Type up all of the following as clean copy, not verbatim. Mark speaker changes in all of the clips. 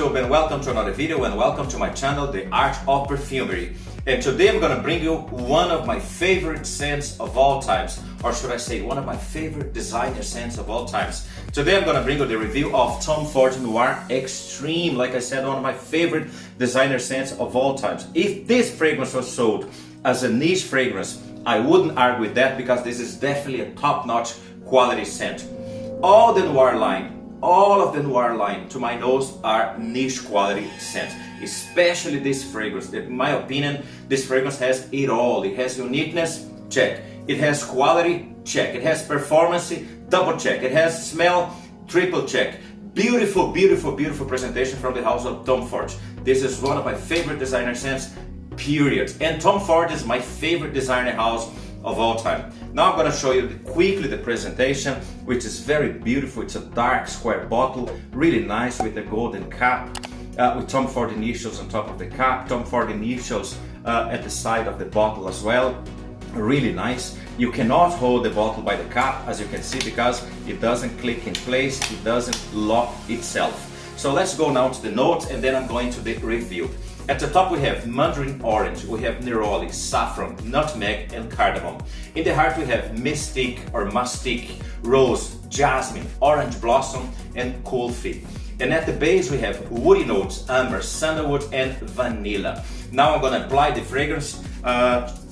Speaker 1: YouTube and welcome to another video and welcome to my channel, The Art of Perfumery. And today I'm gonna bring you one of my favorite scents of all times, or should I say one of my favorite designer scents of all times. Today I'm gonna bring you the review of Tom Ford Noir Extreme. Like I said, one of my favorite designer scents of all times. If this fragrance was sold as a niche fragrance, I wouldn't argue with that because this is definitely a top-notch quality scent. All of the Noir line, to my nose, are niche quality scents. Especially this fragrance. In my opinion, this fragrance has it all. It has uniqueness, check. It has quality, check. It has performance, double check. It has smell, triple check. Beautiful, beautiful, beautiful presentation from the house of Tom Ford. This is one of my favorite designer scents, period. And Tom Ford is my favorite designer house of all time. Now I'm going to show you quickly the presentation, which is very beautiful. It's a dark square bottle, really nice with a golden cap, with Tom Ford initials on top of the cap, Tom Ford initials at the side of the bottle as well. Really nice. You cannot hold the bottle by the cap, as you can see, because it doesn't click in place, it doesn't lock itself. So let's go now to the notes and then I'm going to the review. At the top we have mandarin orange, we have neroli, saffron, nutmeg and cardamom. In the heart we have mystic or mastic, rose, jasmine, orange blossom and coffee. And at the base we have woody notes, amber, sandalwood and vanilla. Now I'm going to apply the fragrance,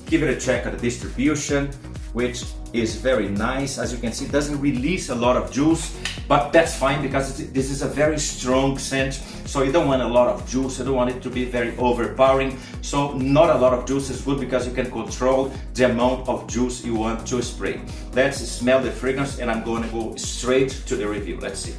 Speaker 1: give it a check at the distribution, which is very nice. As you can see, it doesn't release a lot of juice, but that's fine because this is a very strong scent, so you don't want a lot of juice, you don't want it to be very overpowering. So not a lot of juice is good because you can control the amount of juice you want to spray. Let's smell the fragrance and I'm going to go straight to the review. Let's see.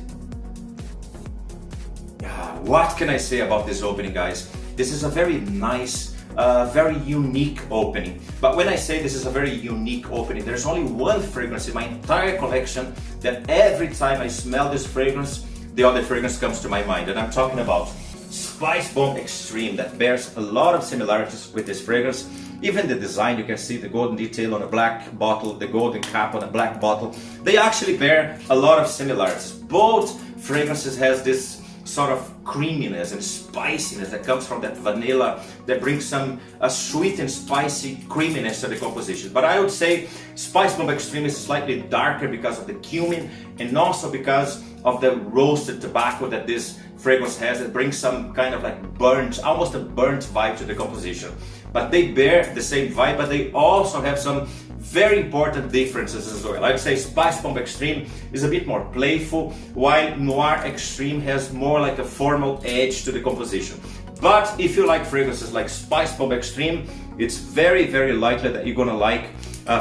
Speaker 1: What can I say about this opening, guys? This is a very nice, very unique opening. But when I say this is a very unique opening, there's only one fragrance in my entire collection that every time I smell this fragrance, the other fragrance comes to my mind. And I'm talking about Spice Bomb Extreme, that bears a lot of similarities with this fragrance. Even the design, you can see the golden detail on a black bottle, the golden cap on a black bottle. They actually bear a lot of similarities. Both fragrances has this sort of creaminess and spiciness that comes from that vanilla that brings some sweet and spicy creaminess to the composition. But I would say Spice Bomb Extreme is slightly darker because of the cumin and also because of the roasted tobacco that this fragrance has. It brings some kind of like burnt, almost a burnt vibe to the composition. But they bear the same vibe, but they also have some very important differences as well. I'd say Spice Bomb Extreme is a bit more playful, while Noir Extreme has more like a formal edge to the composition. But if you like fragrances like Spice Bomb Extreme, it's very, very likely that you're gonna like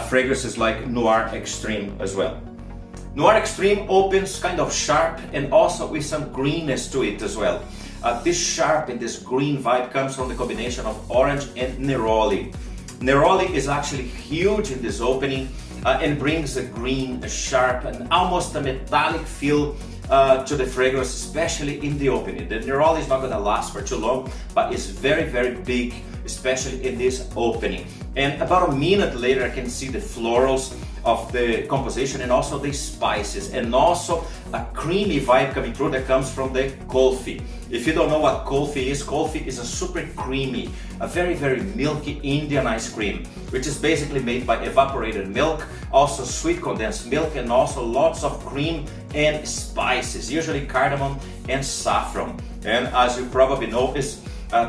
Speaker 1: fragrances like Noir Extreme as well. Noir Extreme opens kind of sharp and also with some greenness to it as well. This sharp and this green vibe comes from the combination of orange and neroli. Neroli is actually huge in this opening and brings a green, a sharp, and almost a metallic feel to the fragrance, especially in the opening. The neroli is not going to last for too long, but it's very, very big, especially in this opening. And about a minute later, I can see the florals of the composition and also the spices and also a creamy vibe coming through that comes from the coffee. If you don't know what coffee is a super creamy, a very, very milky Indian ice cream, which is basically made by evaporated milk, also sweet condensed milk, and also lots of cream and spices, usually cardamom and saffron. And as you probably noticed,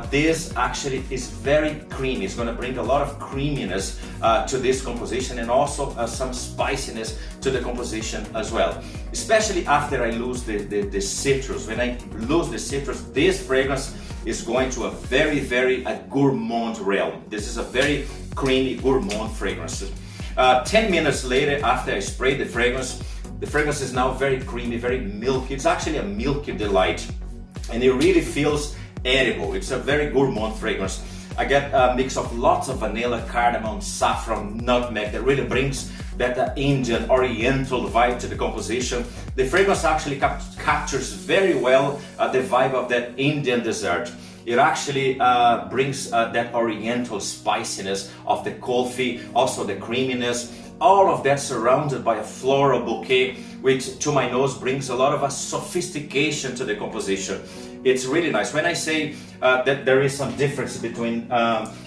Speaker 1: this actually is very creamy. It's going to bring a lot of creaminess to this composition and also some spiciness to the composition as well. Especially after I lose the citrus. When I lose the citrus, this fragrance is going to a very, very gourmand realm. This is a very creamy gourmand fragrance. 10 minutes later, after I sprayed the fragrance is now very creamy, very milky. It's actually a milky delight. And it really feels edible. It's a very gourmand fragrance. I get a mix of lots of vanilla, cardamom, saffron, nutmeg that really brings that Indian oriental vibe to the composition. The fragrance actually captures very well the vibe of that Indian dessert. It actually brings that oriental spiciness of the coffee, also the creaminess, all of that surrounded by a floral bouquet, which to my nose brings a lot of a sophistication to the composition. It's really nice. When I say that there is some difference between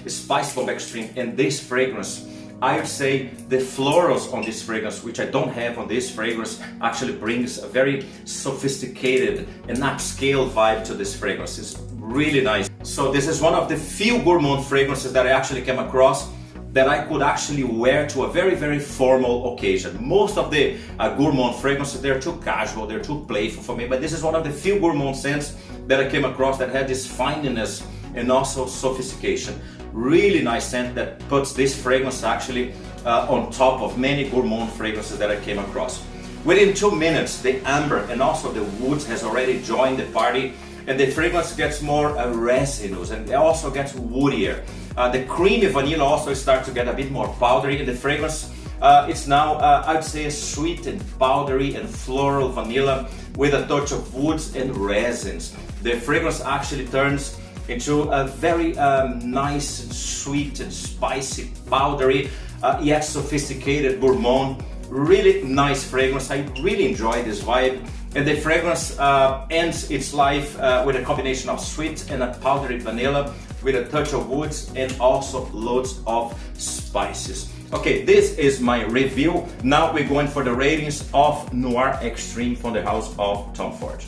Speaker 1: Spice Bomb Extreme and this fragrance, I would say the florals on this fragrance, which I don't have on this fragrance, actually brings a very sophisticated and upscale vibe to this fragrance. It's really nice. So this is one of the few gourmand fragrances that I actually came across that I could actually wear to a very, very formal occasion. Most of the gourmand fragrances, they're too casual, they're too playful for me, but this is one of the few gourmand scents that I came across that had this fininess and also sophistication. Really nice scent that puts this fragrance actually on top of many gourmand fragrances that I came across. Within 2 minutes, the amber and also the woods has already joined the party, and the fragrance gets more resinous and it also gets woodier. The creamy vanilla also starts to get a bit more powdery in the fragrance. It's now, I'd say, sweet and powdery and floral vanilla with a touch of woods and resins. The fragrance actually turns into a very nice, sweet and spicy, powdery, yet sophisticated gourmand. Really nice fragrance. I really enjoy this vibe. And the fragrance ends its life with a combination of sweet and a powdery vanilla with a touch of woods and also loads of spices. Okay, this is my review. Now we're going for the ratings of Noir Extreme from the house of Tom Ford.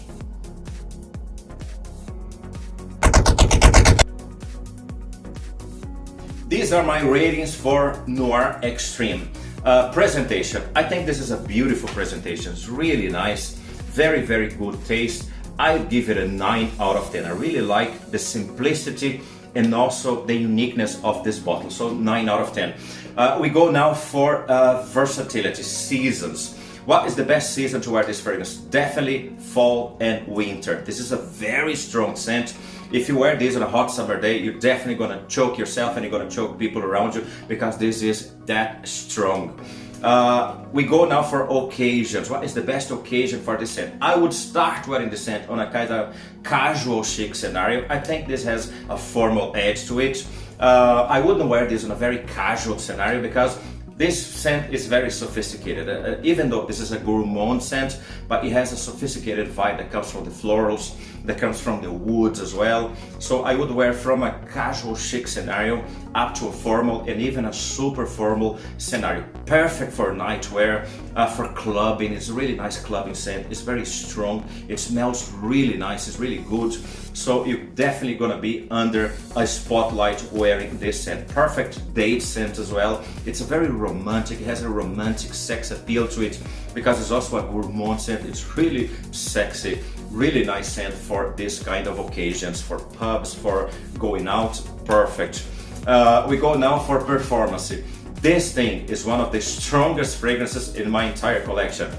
Speaker 1: These are my ratings for Noir Extreme. Presentation. I think this is a beautiful presentation. It's really nice. Very, very good taste. I give it a 9 out of 10. I really like the simplicity and also the uniqueness of this bottle. So 9 out of 10. We go now for versatility, seasons. What is the best season to wear this fragrance? Definitely fall and winter. This is a very strong scent. If you wear this on a hot summer day, you're definitely gonna choke yourself and you're gonna choke people around you because this is that strong. We go now for occasions. What is the best occasion for this scent? I would start wearing the scent on a kind of casual chic scenario. I think this has a formal edge to it. I wouldn't wear this in a very casual scenario because this scent is very sophisticated, even though this is a gourmand scent, but it has a sophisticated vibe that comes from the florals, that comes from the woods as well. So I would wear from a casual chic scenario up to a formal and even a super formal scenario. Perfect for nightwear, for clubbing. It's a really nice clubbing scent. It's very strong. It smells really nice. It's really good. So you're definitely gonna be under a spotlight wearing this scent. Perfect date scent as well. It's a very romantic, it has a romantic sex appeal to it because it's also a gourmand scent. It's really sexy, really nice scent for this kind of occasions, for pubs, for going out. Perfect. We go now for performance. This thing is one of the strongest fragrances in my entire collection.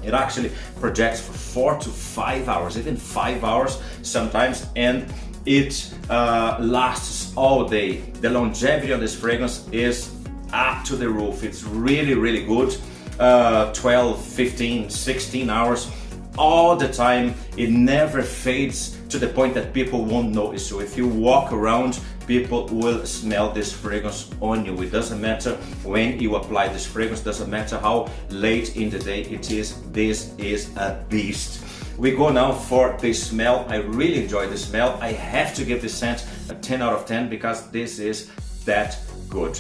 Speaker 1: It actually projects for 4 to 5 hours, even 5 hours sometimes, and it lasts all day. The longevity of this fragrance is up to the roof. It's really, really good. 12, 15, 16 hours all the time. It never fades to the point that people won't notice you. If you walk around, people will smell this fragrance on you. It doesn't matter when you apply this fragrance, doesn't matter how late in the day it is, this is a beast. We go now for the smell. I really enjoy the smell. I have to give this scent a 10 out of 10 because this is that good.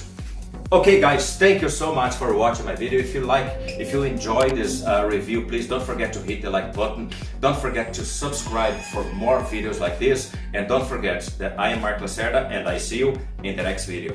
Speaker 1: Okay guys, thank you so much for watching my video. If you enjoyed this review, please don't forget to hit the like button. Don't forget to subscribe for more videos like this. And don't forget that I am Mark Lacerda and I see you in the next video.